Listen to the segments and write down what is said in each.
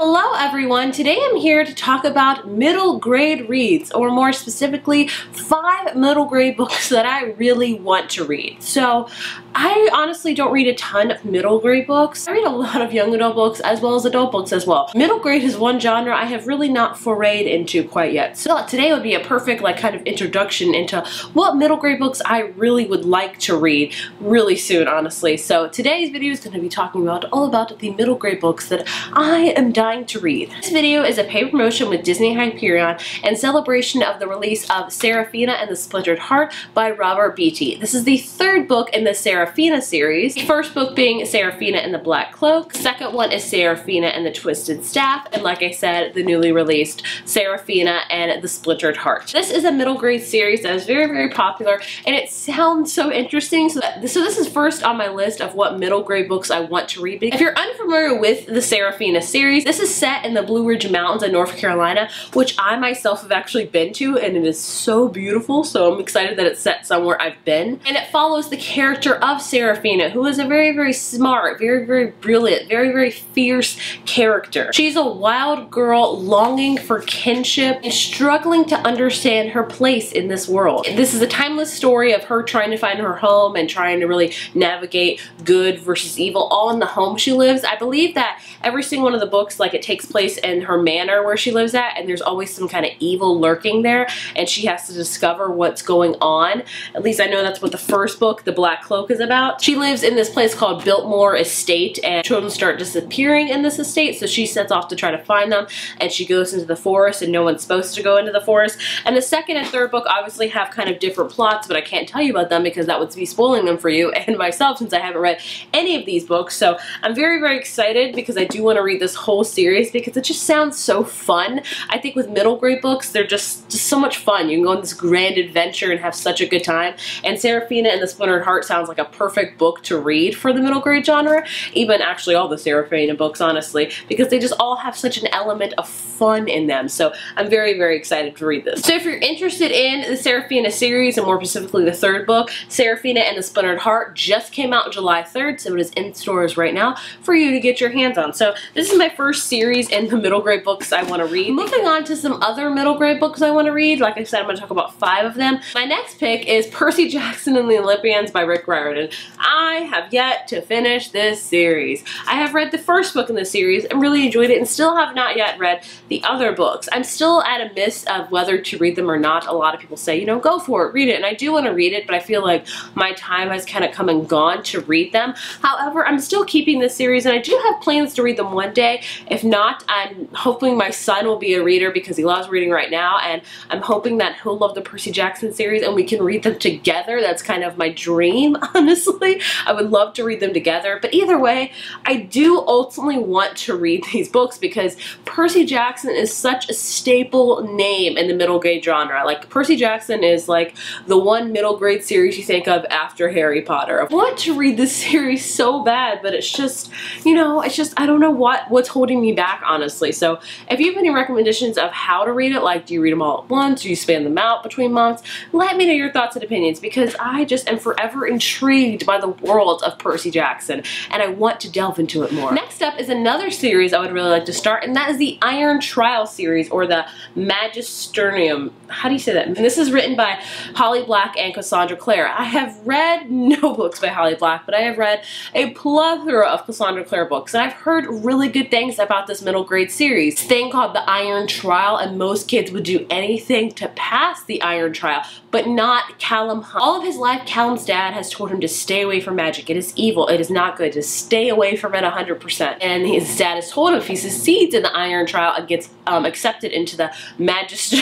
Hello everyone, today I'm here to talk about middle grade reads, or more specifically, 5 middle grade books that I really want to read. So I honestly don't read a ton of middle grade books. I read a lot of young adult books as well as adult books as well. Middle grade is one genre I have really not forayed into quite yet. So today would be a perfect kind of introduction into what middle grade books I really would like to read really soon, honestly. So today's video is going to be talking about all about the middle grade books that I am dying to read. This video is a paid promotion with Disney Hyperion in celebration of the release of Serafina and the Splintered Heart by Robert Beattie. This is the 3rd book in the Serafina series. The first book being Serafina and the Black Cloak. The second one is Serafina and the Twisted Staff. And like I said, the newly released Serafina and the Splintered Heart. This is a middle grade series that is very, very popular, and it sounds so interesting. So this is first on my list of what middle grade books I want to read. If you're unfamiliar with the Serafina series, this is set in the Blue Ridge Mountains in North Carolina, which I myself have actually been to, and it is so beautiful, so I'm excited that it's set somewhere I've been. And it follows the character of Serafina, who is a very, very smart, very, very brilliant, very, very fierce character. She's a wild girl longing for kinship and struggling to understand her place in this world. This is a timeless story of her trying to find her home and trying to really navigate good versus evil all in the home she lives. I believe that every single one of the books, like, it takes place in her manor where she lives at, and there's always some kind of evil lurking there, and she has to discover what's going on. At least I know that's what the first book, The Black Cloak, is about. She lives in this place called Biltmore Estate, and children start disappearing in this estate, so she sets off to try to find them, and she goes into the forest, and no one's supposed to go into the forest. And the second and third book obviously have kind of different plots, but I can't tell you about them because that would be spoiling them for you and myself, since I haven't read any of these books. So I'm very, very excited because I do want to read this whole series because it just sounds so fun. I think with middle grade books, they're just so much fun. You can go on this grand adventure and have such a good time. And Serafina and the Splintered Heart sounds like a perfect book to read for the middle grade genre. Even actually all the Serafina books, honestly, because they just all have such an element of fun in them. So I'm very, very excited to read this. So if you're interested in the Serafina series, and more specifically the 3rd book, Serafina and the Splintered Heart just came out July 3rd, so it is in stores right now for you to get your hands on. So this is my first series in the middle grade books I want to read. Moving on to some other middle grade books I want to read. Like I said, I'm going to talk about 5 of them. My next pick is Percy Jackson and the Olympians by Riordan. I have yet to finish this series. I have read the first book in the series and really enjoyed it, and still have not yet read the other books. I'm still at a miss of whether to read them or not. A lot of people say, you know, go for it, read it, and I do want to read it, but I feel like my time has kind of come and gone to read them. However, I'm still keeping this series, and I do have plans to read them one day. If not, I'm hoping my son will be a reader because he loves reading right now, and I'm hoping that he'll love the Percy Jackson series and we can read them together. That's kind of my dream, honestly. I would love to read them together, but either way, I do ultimately want to read these books because Percy Jackson is such a staple name in the middle grade genre. Like, Percy Jackson is like the one middle grade series you think of after Harry Potter. I want to read this series so bad, but it's just, you know, it's just, I don't know what's holding me back, honestly. So if you have any recommendations of how to read it, like, do you read them all at once? Do you span them out between months? Let me know your thoughts and opinions, because I just am forever intrigued by the world of Percy Jackson, and I want to delve into it more. Next up is another series I would really like to start, and that is the Iron Trial series, or the Magisterium. How do you say that? And this is written by Holly Black and Cassandra Clare. I have read no books by Holly Black, but I have read a plethora of Cassandra Clare books, and I've heard really good things about this middle grade series. This thing called the Iron Trial, and most kids would do anything to pass the Iron Trial, but not Callum Hunt. All of his life, Callum's dad has told him to stay away from magic. It is evil. It is not good. Just stay away from it 100%. And his dad has told him if he succeeds in the Iron Trial and gets accepted into the Magister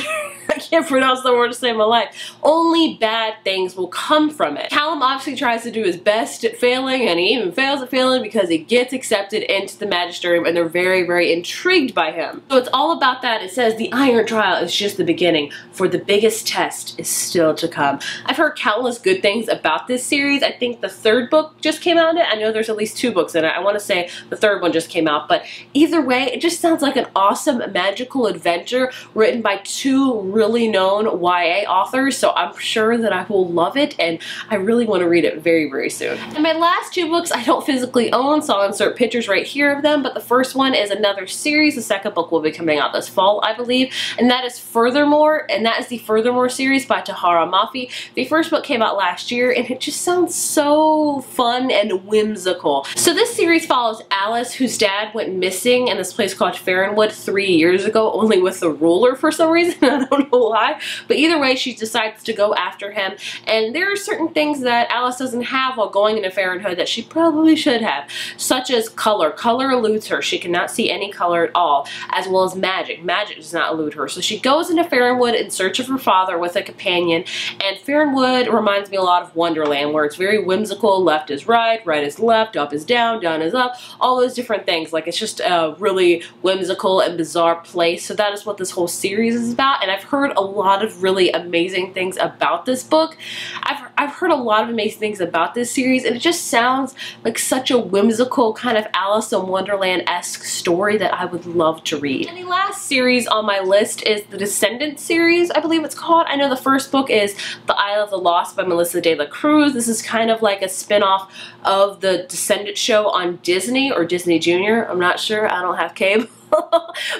I can't pronounce the word to save my life. Only bad things will come from it. Callum obviously tries to do his best at failing, and he even fails at failing because he gets accepted into the magisterium, and they're very, very intrigued by him. So it's all about that. It says the Iron Trial is just the beginning, for the biggest test is still to come. I've heard countless good things about this series. I think the 3rd book just came out in it. I know there's at least 2 books in it. I want to say the 3rd one just came out, but either way, it just sounds like an awesome magical adventure written by 2 really known YA authors, so I'm sure that I will love it, and I really want to read it very, very soon. And my last 2 books I don't physically own, so I'll insert pictures right here of them, but the first one is is another series. The second book will be coming out this fall, I believe, and that is Furthermore, and that is the Furthermore series by Tahereh Mafi. The first book came out last year, and it just sounds so fun and whimsical. So this series follows Alice, whose dad went missing in this place called Farronwood 3 years ago, only with a ruler for some reason. I don't know why, but either way, she decides to go after him, and there are certain things that Alice doesn't have while going into Farronwood that she probably should have, such as color. Color eludes her. She cannot see any color at all, as well as magic. Magic does not elude her. So she goes into Farronwood in search of her father with a companion, and Farronwood reminds me a lot of Wonderland, where it's very whimsical. Left is right, right is left, up is down, down is up, all those different things. Like, it's just a really whimsical and bizarre place. So that is what this whole series is about, and I've heard a lot of really amazing things about this book. I've heard a lot of amazing things about this series, and it just sounds like such a whimsical kind of Alice in Wonderland-esque story that I would love to read. And the last series on my list is the Descendants series, I believe it's called. I know the first book is The Isle of the Lost by Melissa de la Cruz. This is kind of like a spin-off of the Descendants show on Disney or Disney Junior. I'm not sure. I don't have cable.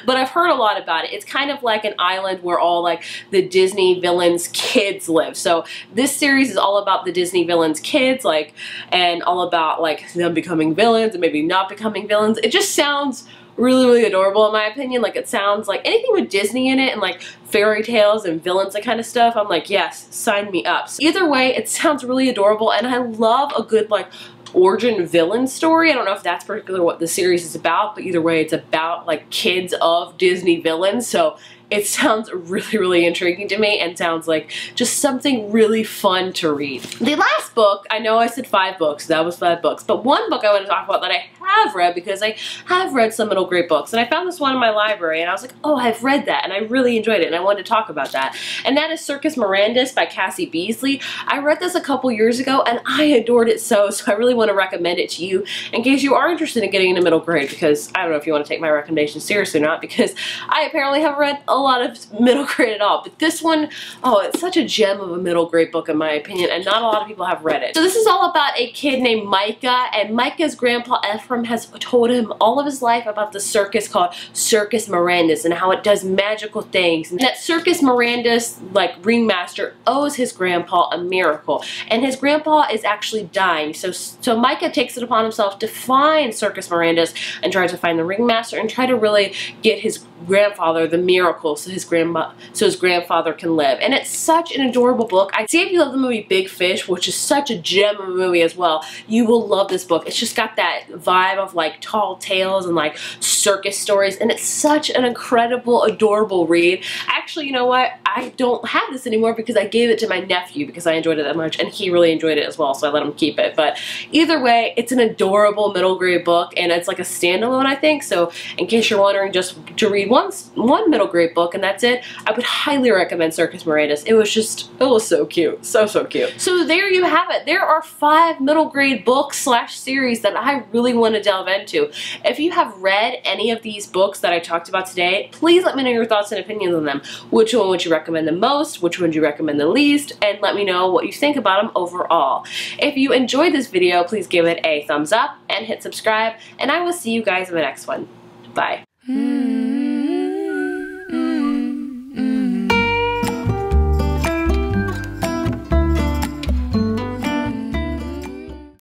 But I've heard a lot about it. It's kind of like an island where all like the Disney villains' kids live. So this series is all about the Disney villains' kids, like, and all about like them becoming villains and maybe not becoming villains. It just sounds really, really adorable in my opinion. Like, it sounds like anything with Disney in it and like fairy tales and villains, that kind of stuff. I'm like, yes, sign me up. So either way, it sounds really adorable, and I love a good like origin villain story. I don't know if that's particularly what the series is about, but either way, it's about like kids of Disney villains. So it sounds really, really intriguing to me, and sounds like just something really fun to read. The last book, I know I said 5 books, that was 5 books, but one book I want to talk about that I have read, because I have read some middle grade books, and I found this one in my library, and I was like, oh, I've read that, and I really enjoyed it, and I wanted to talk about that. And that is Circus Mirandus by Cassie Beasley. I read this a couple years ago, and I adored it so I really want to recommend it to you in case you are interested in getting into middle grade, because I don't know if you want to take my recommendation seriously or not, because I apparently have read a lot of middle grade at all. But this one, oh, it's such a gem of a middle grade book in my opinion, and not a lot of people have read it. So this is all about a kid named Micah, and Micah's grandpa Ephraim has told him all of his life about the circus called Circus Mirandus and how it does magical things. And that Circus Mirandus, like ringmaster, owes his grandpa a miracle, and his grandpa is actually dying. So Micah takes it upon himself to find Circus Mirandus and try to find the ringmaster and try to really get his grandfather the miracle so his grandfather can live. And it's such an adorable book. I see if you love the movie Big Fish, which is such a gem of a movie as well, you will love this book. It's just got that vibe of like tall tales and like circus stories, and it's such an incredible, adorable read. Actually, you know what? I don't have this anymore because I gave it to my nephew because I enjoyed it that much, and he really enjoyed it as well, so I let him keep it. But either way, it's an adorable middle grade book, and it's like a standalone, I think. So in case you're wondering just to read one middle grade book and that's it, I would highly recommend Circus Mirandus. It was so cute. So cute. So there you have it. There are 5 middle grade books / series that I really want to delve into. If you have read any of these books that I talked about today, please let me know your thoughts and opinions on them. Which one would you recommend the most? Which one would you recommend the least? And let me know what you think about them overall. If you enjoyed this video, please give it a thumbs up and hit subscribe, and I will see you guys in the next one. Bye.